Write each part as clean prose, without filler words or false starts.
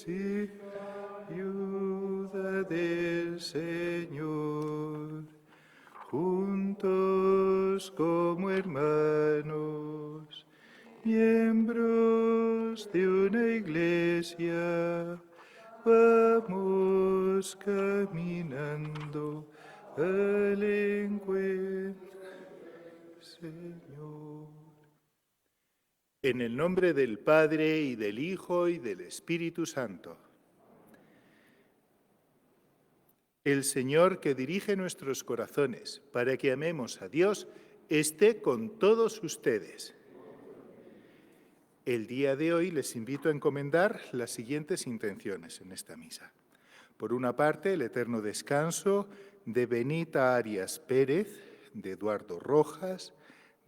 sí, ayuda del Señor, juntos como hermanos, miembros de una iglesia, vamos caminando al encuentro, Señor. En el nombre del Padre, y del Hijo, y del Espíritu Santo. El Señor que dirige nuestros corazones para que amemos a Dios, esté con todos ustedes. El día de hoy les invito a encomendar las siguientes intenciones en esta misa. Por una parte, el eterno descanso de Benita Arias Pérez, de Eduardo Rojas,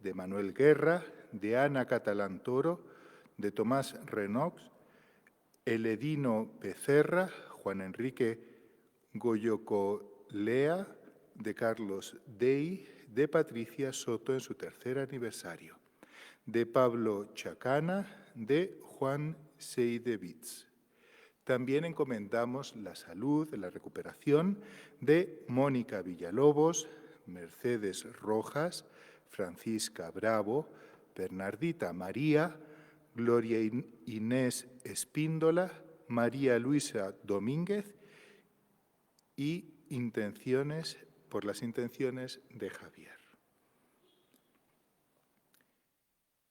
de Manuel Guerra, de Ana Catalán Toro, de Tomás Renox, Eledino Becerra, Juan Enrique Goyocolea, de Carlos Dey, de Patricia Soto en su tercer aniversario, de Pablo Chacana, de Juan Seidevitz. También encomendamos la salud, la recuperación de Mónica Villalobos, Mercedes Rojas, Francisca Bravo, Bernardita María, Gloria Inés Espíndola, María Luisa Domínguez y por las intenciones de Javier.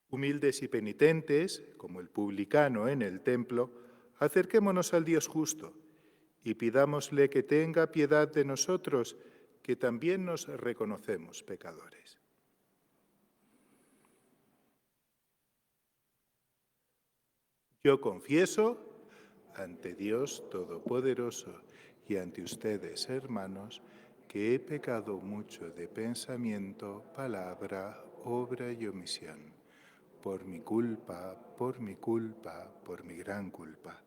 Humildes y penitentes, como el publicano en el templo, acerquémonos al Dios justo y pidámosle que tenga piedad de nosotros, que también nos reconocemos pecadores. Yo confieso ante Dios Todopoderoso y ante ustedes, hermanos, que he pecado mucho de pensamiento, palabra, obra y omisión. Por mi culpa, por mi gran culpa.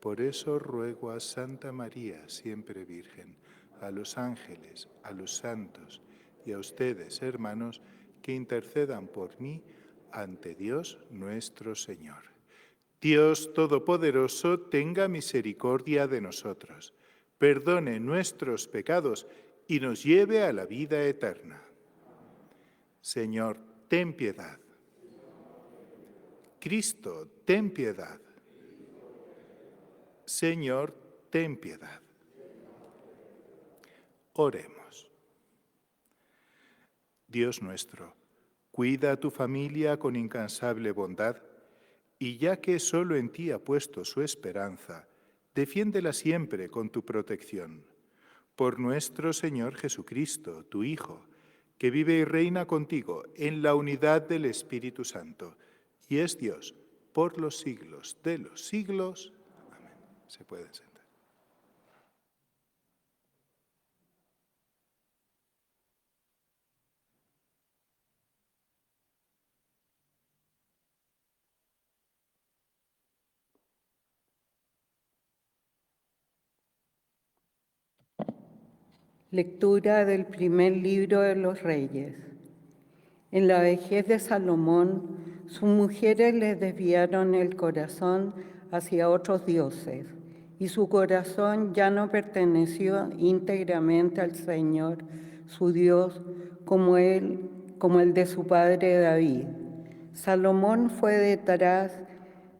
Por eso ruego a Santa María, siempre Virgen, a los ángeles, a los santos y a ustedes, hermanos, que intercedan por mí ante Dios nuestro Señor. Dios Todopoderoso, tenga misericordia de nosotros, perdone nuestros pecados y nos lleve a la vida eterna. Señor, ten piedad. Cristo, ten piedad. Señor, ten piedad. Oremos. Dios nuestro, cuida a tu familia con incansable bondad, y ya que solo en ti ha puesto su esperanza, defiéndela siempre con tu protección. Por nuestro Señor Jesucristo, tu Hijo, que vive y reina contigo en la unidad del Espíritu Santo, y es Dios por los siglos de los siglos. Amén. Se pueden sentar. Lectura del primer libro de los Reyes. En la vejez de Salomón, sus mujeres le desviaron el corazón hacia otros dioses, y su corazón ya no perteneció íntegramente al Señor, su Dios, como el de su padre David. Salomón fue detrás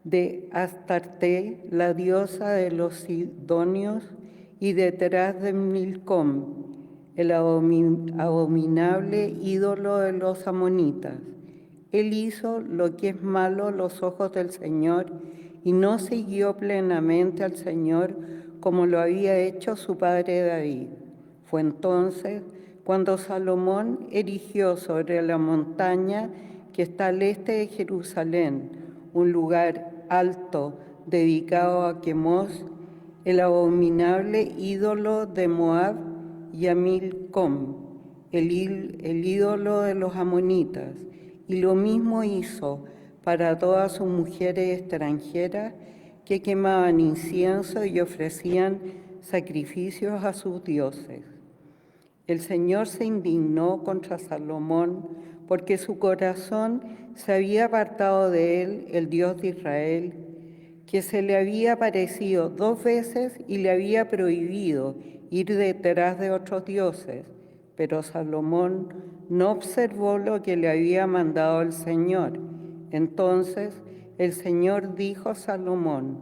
de Astarte, la diosa de los sidonios, y detrás de Milcom, el abominable ídolo de los amonitas. Él hizo lo que es malo a los ojos del Señor y no siguió plenamente al Señor como lo había hecho su padre David. Fue entonces cuando Salomón erigió sobre la montaña que está al este de Jerusalén, un lugar alto dedicado a Quemos, el abominable ídolo de Moab, y a Milcom, el ídolo de los amonitas, y lo mismo hizo para todas sus mujeres extranjeras que quemaban incienso y ofrecían sacrificios a sus dioses. El Señor se indignó contra Salomón porque su corazón se había apartado de él, el Dios de Israel, que se le había aparecido 2 veces y le había prohibido ir detrás de otros dioses. Pero Salomón no observó lo que le había mandado el Señor. Entonces el Señor dijo a Salomón: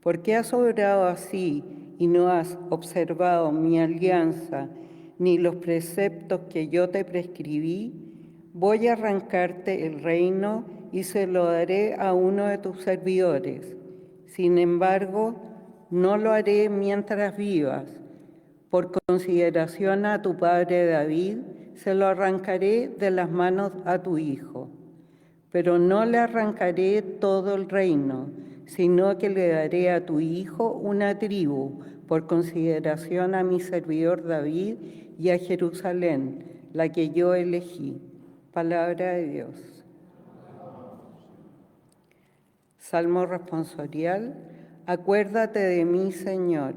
¿por qué has obrado así y no has observado mi alianza ni los preceptos que yo te prescribí? Voy a arrancarte el reino y se lo daré a uno de tus servidores. Sin embargo, no lo haré mientras vivas. Por consideración a tu padre David, se lo arrancaré de las manos a tu hijo. Pero no le arrancaré todo el reino, sino que le daré a tu hijo una tribu, por consideración a mi servidor David y a Jerusalén, la que yo elegí. Palabra de Dios. Salmo responsorial. Acuérdate de mí, Señor.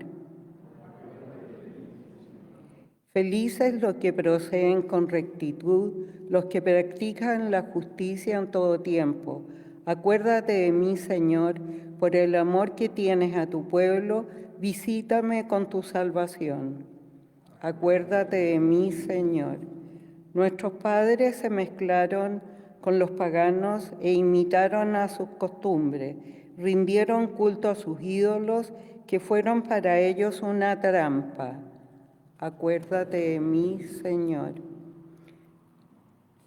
Felices los que proceden con rectitud, los que practican la justicia en todo tiempo. Acuérdate de mí, Señor, por el amor que tienes a tu pueblo, visítame con tu salvación. Acuérdate de mí, Señor. Nuestros padres se mezclaron con los paganos e imitaron a sus costumbres, rindieron culto a sus ídolos, que fueron para ellos una trampa. Acuérdate de mí, Señor.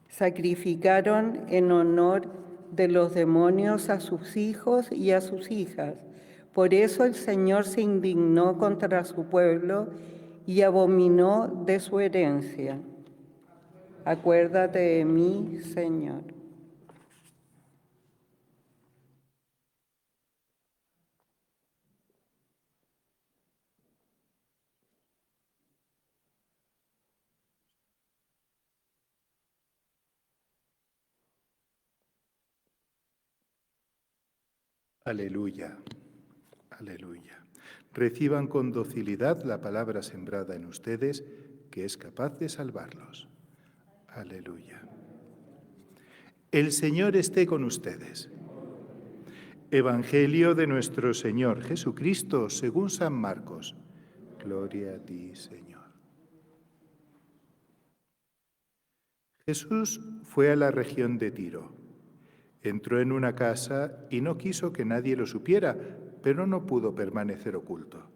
Sacrificaron en honor de los demonios a sus hijos y a sus hijas. Por eso el Señor se indignó contra su pueblo y abominó de su herencia. Acuérdate de mí, Señor. Aleluya, aleluya. Reciban con docilidad la palabra sembrada en ustedes, que es capaz de salvarlos. Aleluya. El Señor esté con ustedes. Evangelio de nuestro Señor Jesucristo según San Marcos. Gloria a ti, Señor. Jesús fue a la región de Tiro. Entró en una casa y no quiso que nadie lo supiera, pero no pudo permanecer oculto.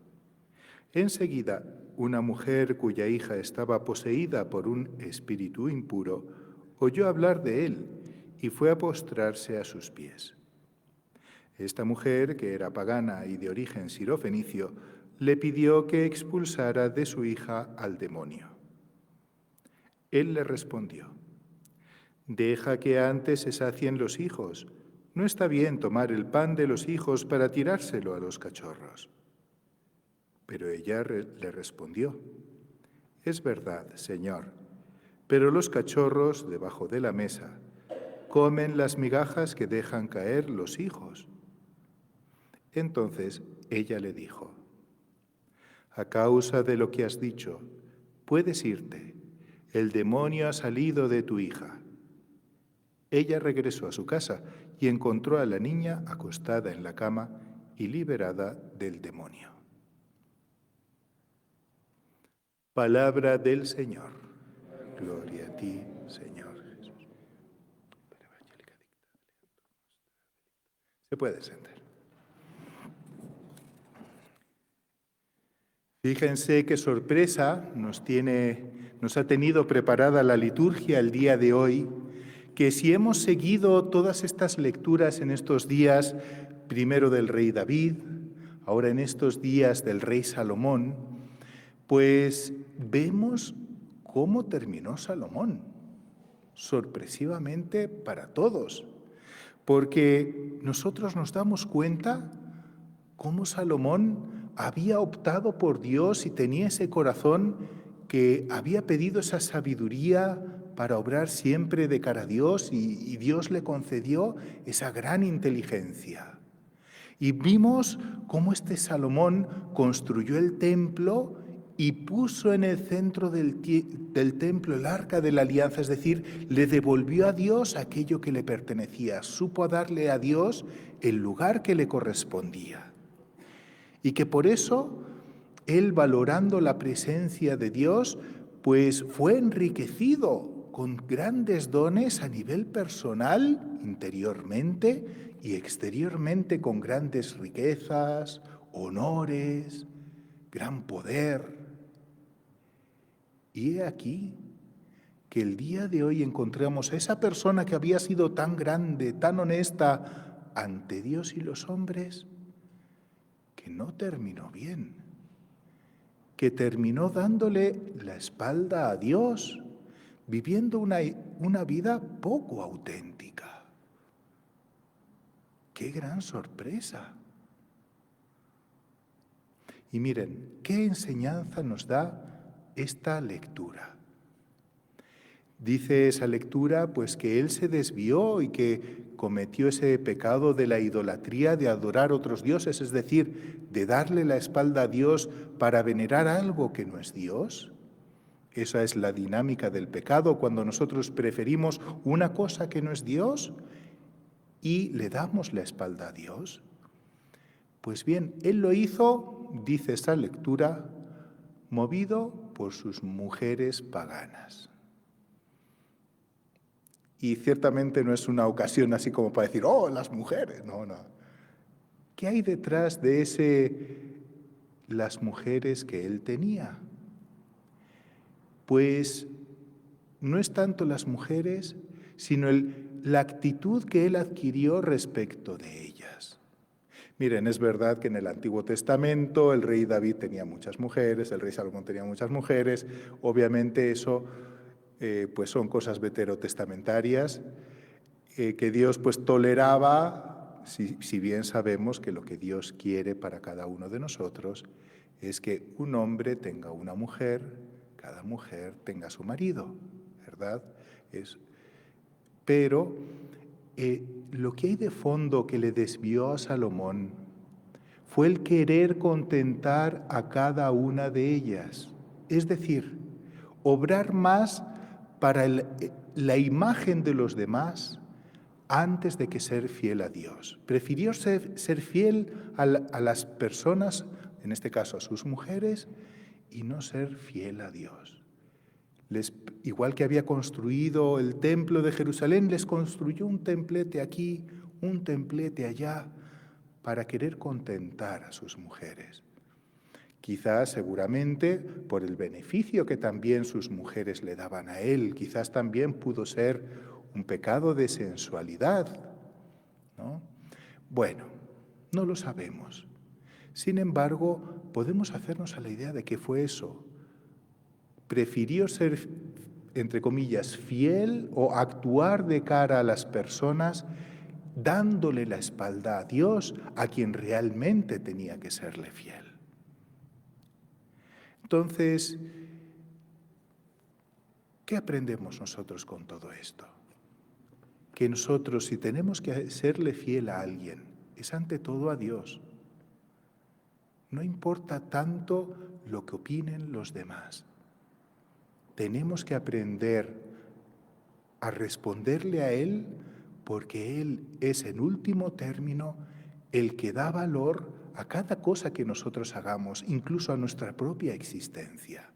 Enseguida, una mujer cuya hija estaba poseída por un espíritu impuro oyó hablar de él y fue a postrarse a sus pies. Esta mujer, que era pagana y de origen sirofenicio, le pidió que expulsara de su hija al demonio. Él le respondió: «Deja que antes se sacien los hijos. No está bien tomar el pan de los hijos para tirárselo a los cachorros». Pero ella le respondió: «Es verdad, Señor, pero los cachorros debajo de la mesa comen las migajas que dejan caer los hijos». Entonces ella le dijo: «A causa de lo que has dicho, puedes irte. El demonio ha salido de tu hija». Ella regresó a su casa y encontró a la niña acostada en la cama y liberada del demonio. Palabra del Señor. Gloria a ti, Señor Jesús. Se puede sentar. Fíjense qué sorpresa nos ha tenido preparada la liturgia el día de hoy, que si hemos seguido todas estas lecturas en estos días, primero del rey David, ahora en estos días del rey Salomón, pues vemos cómo terminó Salomón, sorpresivamente para todos, porque nosotros nos damos cuenta cómo Salomón había optado por Dios y tenía ese corazón que había pedido esa sabiduría para obrar siempre de cara a Dios, y Dios le concedió esa gran inteligencia. Y vimos cómo este Salomón construyó el templo y puso en el centro del templo el arca de la alianza, es decir, le devolvió a Dios aquello que le pertenecía, supo darle a Dios el lugar que le correspondía. Y que por eso él, valorando la presencia de Dios, pues fue enriquecido con grandes dones a nivel personal, interiormente y exteriormente, con grandes riquezas, honores, gran poder. Y he aquí que el día de hoy encontramos a esa persona que había sido tan grande, tan honesta ante Dios y los hombres, que no terminó bien, que terminó dándole la espalda a Dios, viviendo una vida poco auténtica. ¡Qué gran sorpresa! Y miren, ¿qué enseñanza nos da esta lectura? Dice esa lectura pues que él se desvió y que cometió ese pecado de la idolatría, de adorar otros dioses, es decir, de darle la espalda a Dios para venerar algo que no es Dios. Esa es la dinámica del pecado, cuando nosotros preferimos una cosa que no es Dios y le damos la espalda a Dios. Pues bien, él lo hizo, dice esta lectura, movido por sus mujeres paganas. Y ciertamente no es una ocasión así como para decir, ¡oh, las mujeres! No, no. ¿Qué hay detrás de las mujeres que él tenía? Pues no es tanto las mujeres, sino la actitud que él adquirió respecto de ellas. Miren, es verdad que en el Antiguo Testamento el rey David tenía muchas mujeres, el rey Salomón tenía muchas mujeres, obviamente eso pues son cosas veterotestamentarias que Dios pues toleraba, si bien sabemos que lo que Dios quiere para cada uno de nosotros es que un hombre tenga una mujer, cada mujer tenga su marido, ¿verdad? Pero lo que hay de fondo que le desvió a Salomón fue el querer contentar a cada una de ellas, es decir, obrar más para la imagen de los demás antes de que ser fiel a Dios. Prefirió ser fiel a las personas, en este caso a sus mujeres, y no ser fiel a Dios. Igual que había construido el templo de Jerusalén, les construyó un templete aquí, un templete allá, para querer contentar a sus mujeres. Quizás, seguramente, por el beneficio que también sus mujeres le daban a él, quizás también pudo ser un pecado de sensualidad, ¿no? Bueno, no lo sabemos. Sin embargo, podemos hacernos a la idea de que fue eso. Prefirió ser, entre comillas, fiel o actuar de cara a las personas dándole la espalda a Dios, a quien realmente tenía que serle fiel. Entonces, ¿qué aprendemos nosotros con todo esto? Que nosotros, si tenemos que serle fiel a alguien, es ante todo a Dios. No importa tanto lo que opinen los demás. Tenemos que aprender a responderle a Él porque Él es, en último término, el que da valor a cada cosa que nosotros hagamos, incluso a nuestra propia existencia.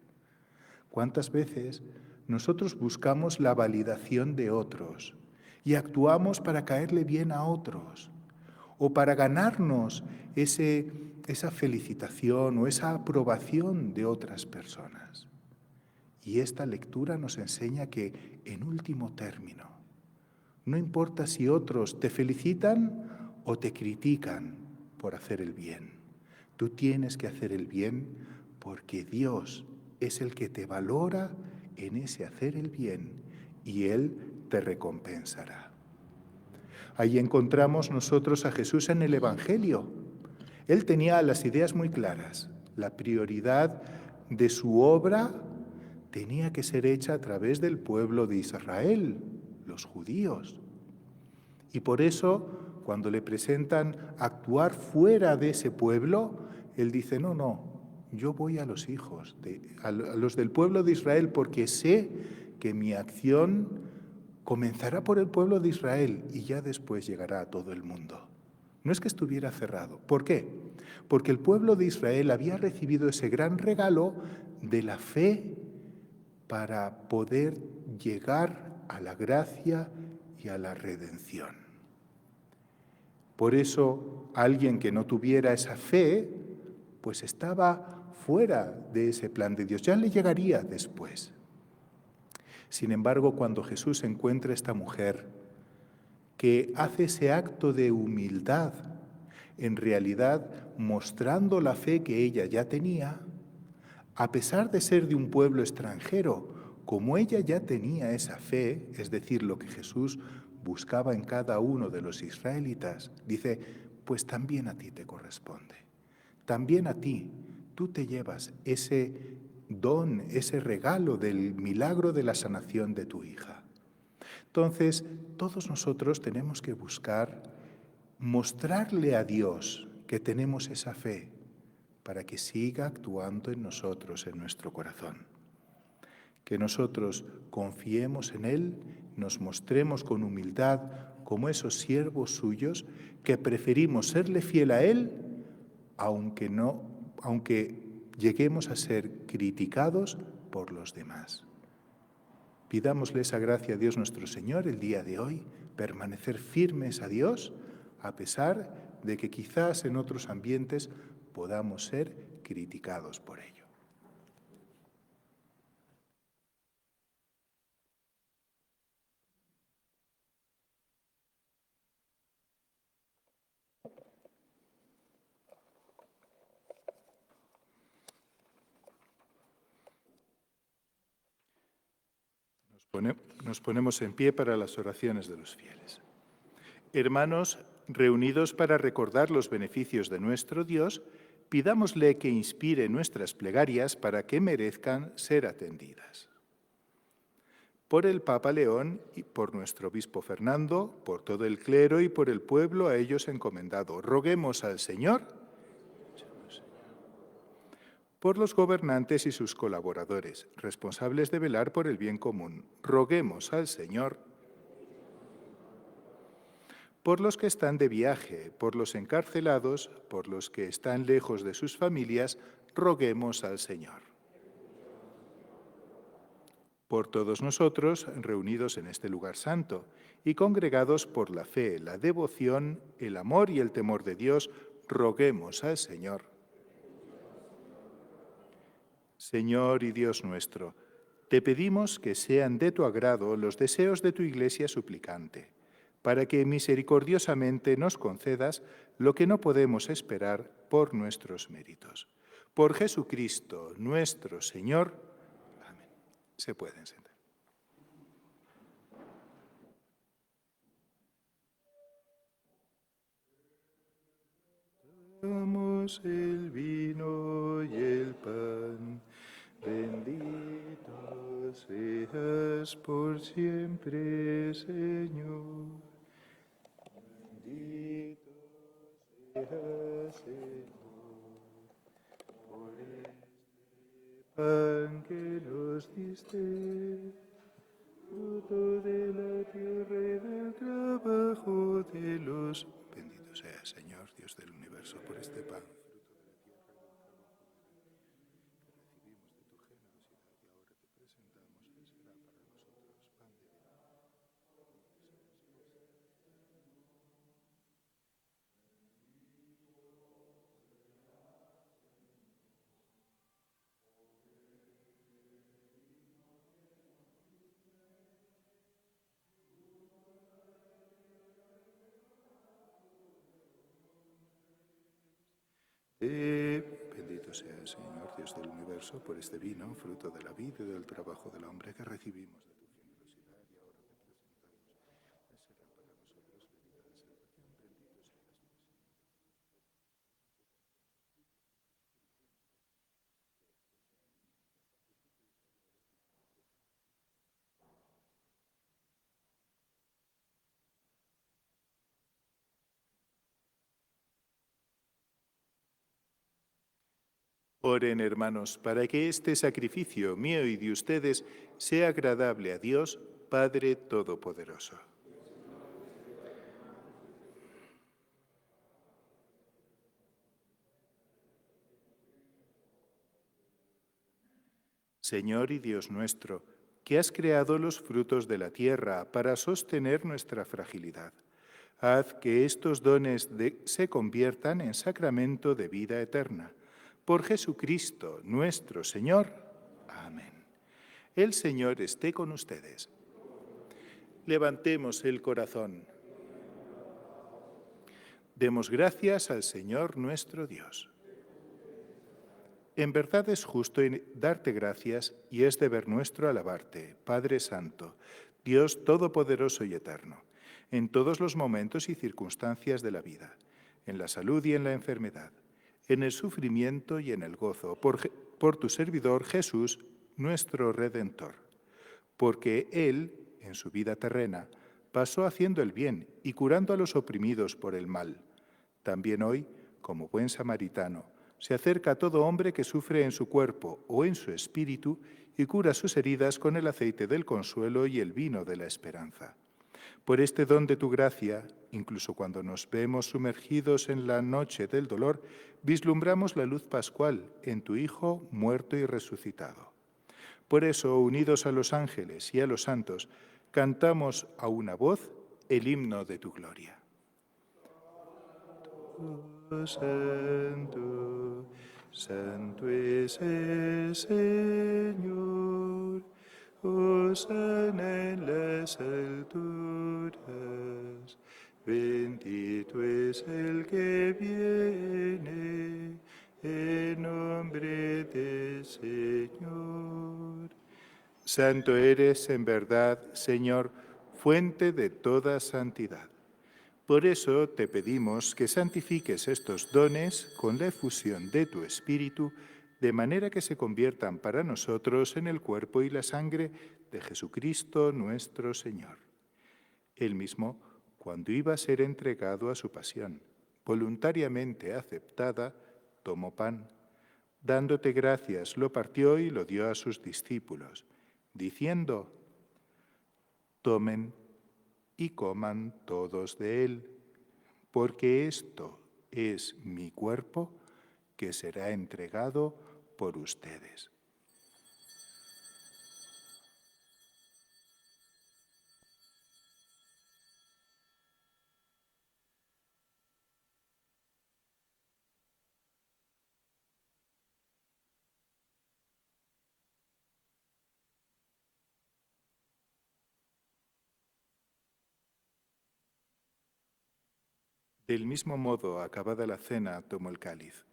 ¿Cuántas veces nosotros buscamos la validación de otros y actuamos para caerle bien a otros o para ganarnos esa felicitación o esa aprobación de otras personas? Y esta lectura nos enseña que, en último término, no importa si otros te felicitan o te critican por hacer el bien. Tú tienes que hacer el bien porque Dios es el que te valora en ese hacer el bien y Él te recompensará. Ahí encontramos nosotros a Jesús en el Evangelio. Él tenía las ideas muy claras. La prioridad de su obra tenía que ser hecha a través del pueblo de Israel, los judíos. Y por eso, cuando le presentan actuar fuera de ese pueblo, él dice, no, yo voy a los hijos, a los del pueblo de Israel, porque sé que mi acción comenzará por el pueblo de Israel y ya después llegará a todo el mundo. No es que estuviera cerrado. ¿Por qué? Porque el pueblo de Israel había recibido ese gran regalo de la fe para poder llegar a la gracia y a la redención. Por eso, alguien que no tuviera esa fe, pues estaba fuera de ese plan de Dios. Ya le llegaría después. Sin embargo, cuando Jesús encuentra a esta mujer que hace ese acto de humildad, en realidad mostrando la fe que ella ya tenía, a pesar de ser de un pueblo extranjero, como ella ya tenía esa fe, es decir, lo que Jesús buscaba en cada uno de los israelitas, dice, pues también a ti te corresponde. También a ti, tú te llevas ese don, ese regalo del milagro de la sanación de tu hija. Entonces, todos nosotros tenemos que buscar mostrarle a Dios que tenemos esa fe para que siga actuando en nosotros, en nuestro corazón. Que nosotros confiemos en Él, nos mostremos con humildad como esos siervos suyos que preferimos serle fiel a Él, aunque lleguemos a ser criticados por los demás. Pidámosle esa gracia a Dios nuestro Señor el día de hoy, permanecer firmes a Dios, a pesar de que quizás en otros ambientes podamos ser criticados por ello. Nos ponemos en pie para las oraciones de los fieles. Hermanos, reunidos para recordar los beneficios de nuestro Dios, pidámosle que inspire nuestras plegarias para que merezcan ser atendidas. Por el Papa León y por nuestro obispo Fernando, por todo el clero y por el pueblo a ellos encomendado, roguemos al Señor. Por los gobernantes y sus colaboradores, responsables de velar por el bien común, roguemos al Señor. Por los que están de viaje, por los encarcelados, por los que están lejos de sus familias, roguemos al Señor. Por todos nosotros, reunidos en este lugar santo y congregados por la fe, la devoción, el amor y el temor de Dios, roguemos al Señor. Señor y Dios nuestro, te pedimos que sean de tu agrado los deseos de tu Iglesia suplicante, para que misericordiosamente nos concedas lo que no podemos esperar por nuestros méritos. Por Jesucristo nuestro Señor. Amén. Se pueden sentar. Damos el vino y el pan. Bendito seas por siempre, Señor. Bendito seas, Señor, por este pan que nos diste, fruto de la tierra y del trabajo de los... Bendito seas, Señor, Dios del universo, por este pan. Bendito sea el Señor, Dios del universo, por este vino, fruto de la vida y del trabajo del hombre que recibimos de tu generosidad y ahora te presentamos. Será para nosotros bendita la salvación, bendito seas. Oren, hermanos, para que este sacrificio mío y de ustedes sea agradable a Dios, Padre Todopoderoso. Señor y Dios nuestro, que has creado los frutos de la tierra para sostener nuestra fragilidad, haz que estos dones se conviertan en sacramento de vida eterna. Por Jesucristo nuestro Señor. Amén. El Señor esté con ustedes. Levantemos el corazón. Demos gracias al Señor nuestro Dios. En verdad es justo darte gracias y es deber nuestro alabarte, Padre Santo, Dios Todopoderoso y Eterno, en todos los momentos y circunstancias de la vida, en la salud y en la enfermedad, en el sufrimiento y en el gozo, por tu servidor Jesús, nuestro Redentor, porque Él, en su vida terrena, pasó haciendo el bien y curando a los oprimidos por el mal. También hoy, como buen samaritano, se acerca a todo hombre que sufre en su cuerpo o en su espíritu y cura sus heridas con el aceite del consuelo y el vino de la esperanza. Por este don de tu gracia, incluso cuando nos vemos sumergidos en la noche del dolor, vislumbramos la luz pascual en tu Hijo muerto y resucitado. Por eso, unidos a los ángeles y a los santos, cantamos a una voz el himno de tu gloria. Santo, santo es el Señor, hosana en las alturas, bendito es el que viene en nombre del Señor. Santo eres en verdad, Señor, fuente de toda santidad. Por eso te pedimos que santifiques estos dones con la efusión de tu Espíritu, de manera que se conviertan para nosotros en el cuerpo y la sangre de Jesucristo nuestro Señor. Él mismo, cuando iba a ser entregado a su pasión, voluntariamente aceptada, tomó pan. Dándote gracias, lo partió y lo dio a sus discípulos, diciendo: tomen y coman todos de él, porque esto es mi cuerpo que será entregado por ustedes. Del mismo modo, acabada la cena, tomó el cáliz,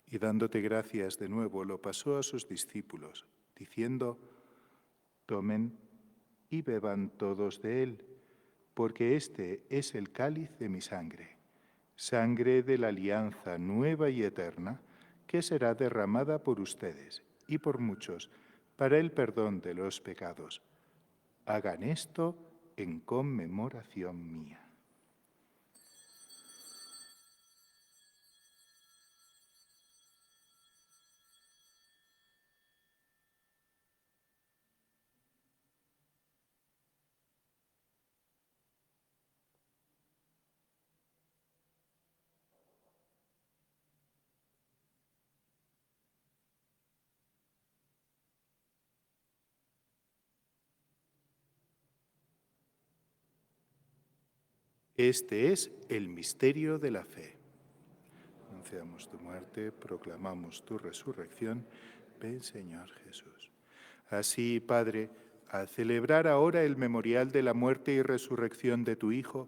y dándote gracias de nuevo, lo pasó a sus discípulos, diciendo: tomen y beban todos de él, porque este es el cáliz de mi sangre, sangre de la alianza nueva y eterna, que será derramada por ustedes y por muchos para el perdón de los pecados. Hagan esto en conmemoración mía. Este es el misterio de la fe. Anunciamos tu muerte, proclamamos tu resurrección. Ven, Señor Jesús. Así, Padre, al celebrar ahora el memorial de la muerte y resurrección de tu Hijo,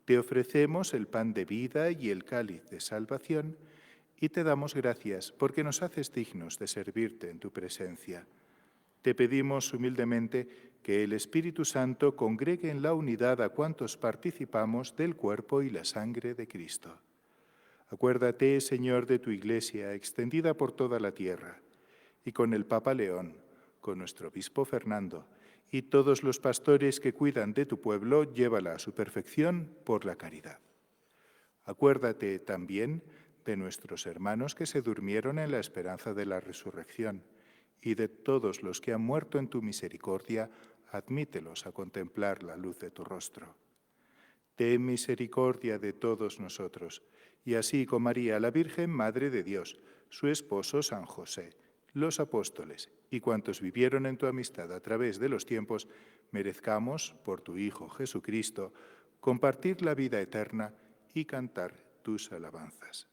te ofrecemos el pan de vida y el cáliz de salvación, y te damos gracias porque nos haces dignos de servirte en tu presencia. Te pedimos humildemente que el Espíritu Santo congregue en la unidad a cuantos participamos del cuerpo y la sangre de Cristo. Acuérdate, Señor, de tu Iglesia extendida por toda la tierra, y con el Papa León, con nuestro obispo Fernando, y todos los pastores que cuidan de tu pueblo, llévala a su perfección por la caridad. Acuérdate también de nuestros hermanos que se durmieron en la esperanza de la resurrección, y de todos los que han muerto en tu misericordia, admítelos a contemplar la luz de tu rostro. Ten misericordia de todos nosotros, y así con María, la Virgen Madre de Dios, su esposo San José, los apóstoles y cuantos vivieron en tu amistad a través de los tiempos, merezcamos, por tu Hijo Jesucristo, compartir la vida eterna y cantar tus alabanzas.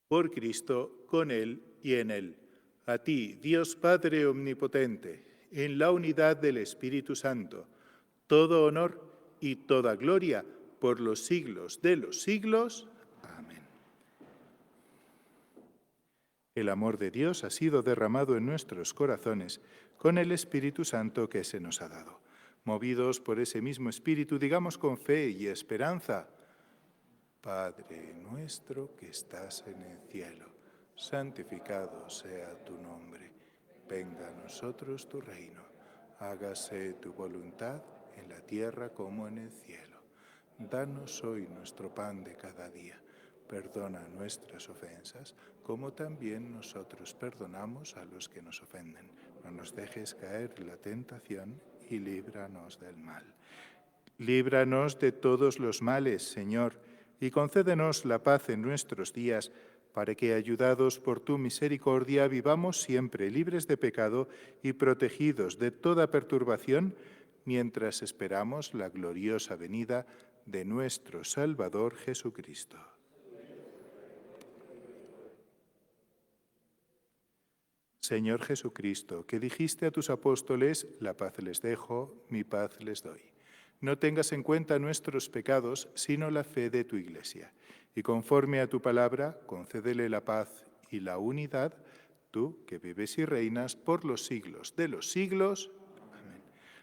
Por Cristo, con Él y en Él. A ti, Dios Padre Omnipotente, en la unidad del Espíritu Santo, todo honor y toda gloria por los siglos de los siglos. Amén. El amor de Dios ha sido derramado en nuestros corazones con el Espíritu Santo que se nos ha dado. Movidos por ese mismo Espíritu, digamos con fe y esperanza: Padre nuestro que estás en el cielo, santificado sea tu nombre. Venga a nosotros tu reino. Hágase tu voluntad en la tierra como en el cielo. Danos hoy nuestro pan de cada día. Perdona nuestras ofensas, como también nosotros perdonamos a los que nos ofenden. No nos dejes caer en la tentación y líbranos del mal. Líbranos de todos los males, Señor, y concédenos la paz en nuestros días, para que, ayudados por tu misericordia, vivamos siempre libres de pecado y protegidos de toda perturbación, mientras esperamos la gloriosa venida de nuestro Salvador Jesucristo. Señor Jesucristo, que dijiste a tus apóstoles: la paz les dejo, mi paz les doy. No tengas en cuenta nuestros pecados, sino la fe de tu Iglesia. Y conforme a tu palabra, concédele la paz y la unidad, tú que vives y reinas por los siglos de los siglos. Amén.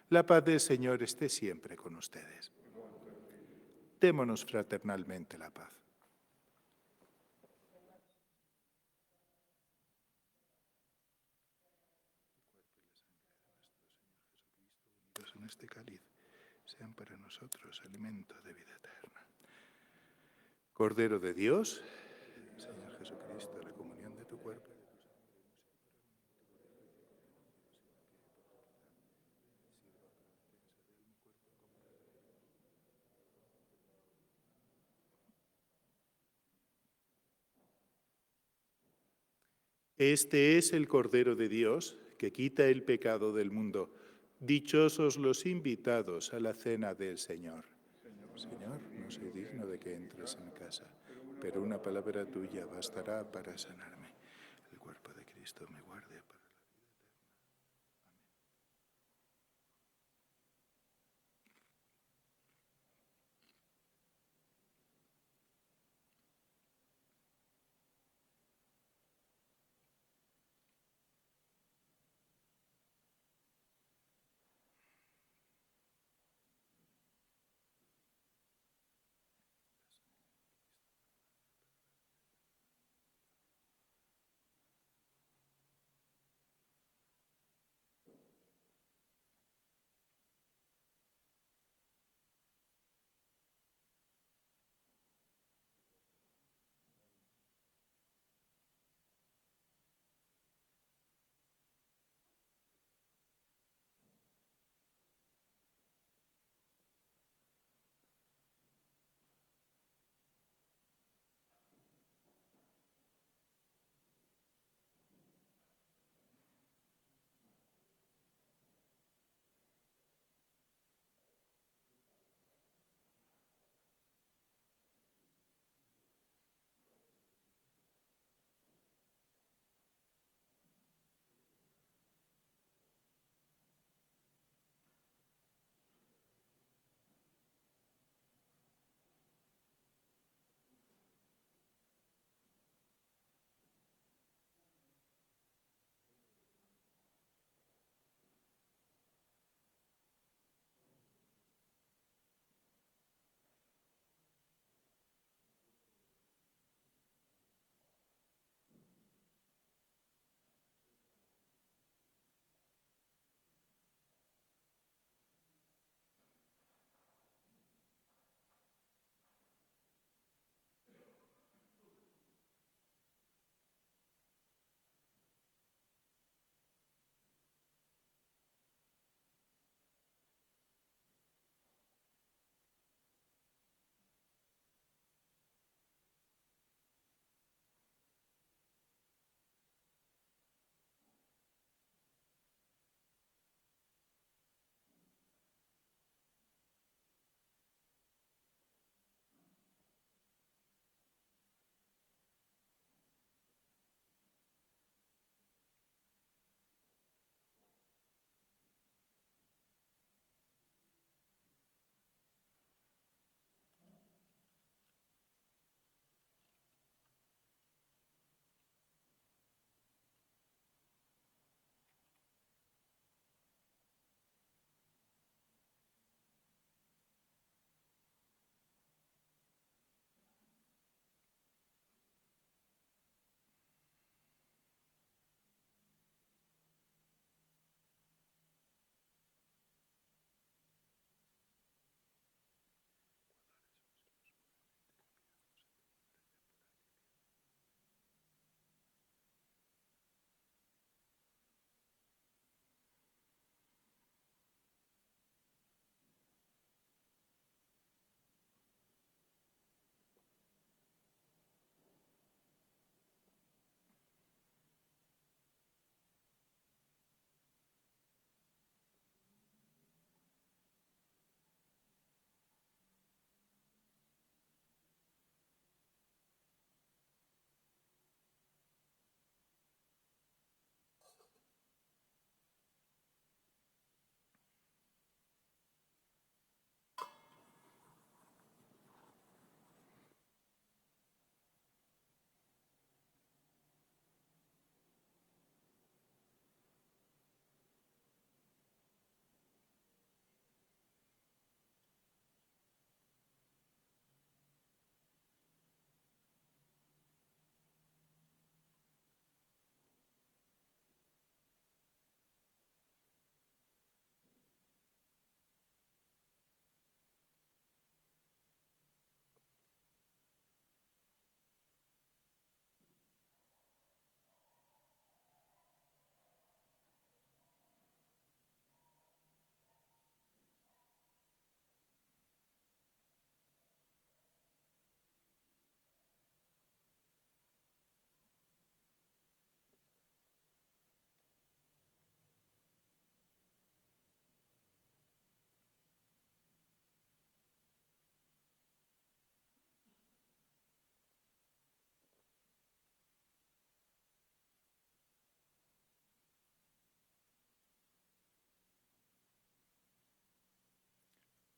La paz del Señor esté siempre con ustedes. Démonos fraternalmente la paz. En este cáliz sean para nosotros alimento de vida eterna. Cordero de Dios, Señor Jesucristo, la comunión de tu cuerpo. Este es el Cordero de Dios que quita el pecado del mundo. Dichosos los invitados a la cena del Señor. Señor, no soy digno de que entres en mi casa, pero una palabra tuya bastará para sanarme. El cuerpo de Cristo me guarde para la vida eterna. Amén.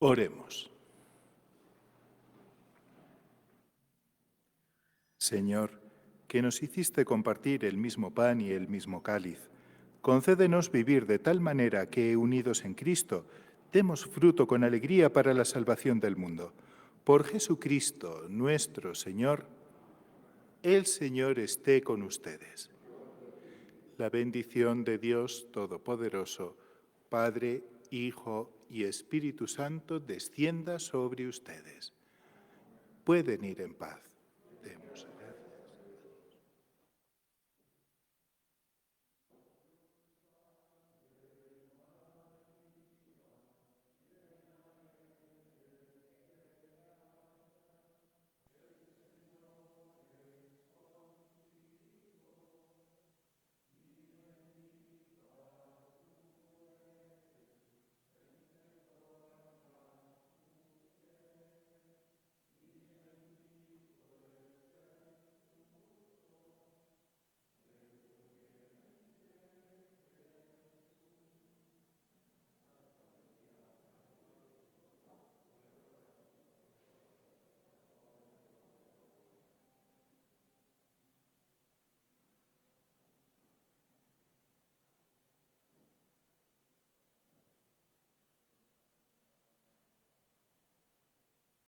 Oremos. Señor, que nos hiciste compartir el mismo pan y el mismo cáliz, concédenos vivir de tal manera que, unidos en Cristo, demos fruto con alegría para la salvación del mundo. Por Jesucristo, nuestro Señor, el Señor esté con ustedes. La bendición de Dios Todopoderoso, Padre, Hijo y Espíritu Santo, descienda sobre ustedes. Pueden ir en paz. Demos